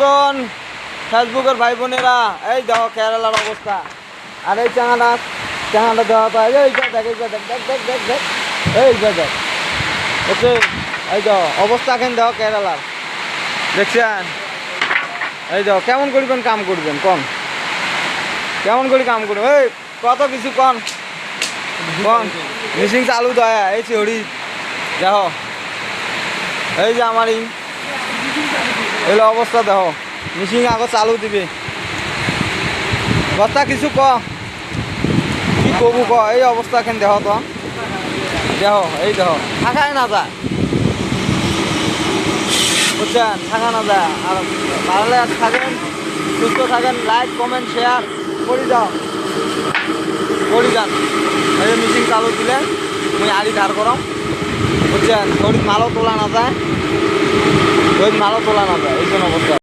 বন্ধুগণ, ফেসবুকের ভাই বোনেরা, এই দেখো কেরালার অবস্থা। আর এই চাঙাটা দেওয়া তো এই দেখ এই দেখ দেখ দেখ দেখ দেখ এই দেখ ওকে, এই দেখো অবস্থা কেন দেখো কেরালার, দেখছেন? এই দেখো কেমন করবেন কাম করবেন কন, কেমন করে কাম করবেন? এই কত কিছু কন কন মেশিন চালু দয়া এই চিহড়ি দেখো, এই যে আমারই এলো অবস্থা দেখো, মেশিন আগে চালু দিবে। কথা কিছু কি কবু এই অবস্থা কেন দেহ তো দেহ, এই দেহ থাকাই না যায়, বুঝছেন? থাকা না যায়। আর ভালো থাকেন, সুস্থ থাকেন, লাইক কমেন্ট শেয়ার করে যান। এই মেশিন চালু দিলে মুই আড়ি ধার করম, বুঝছেন? শরীর মালও তোলা না যায়, এই জন্য অবস্থা।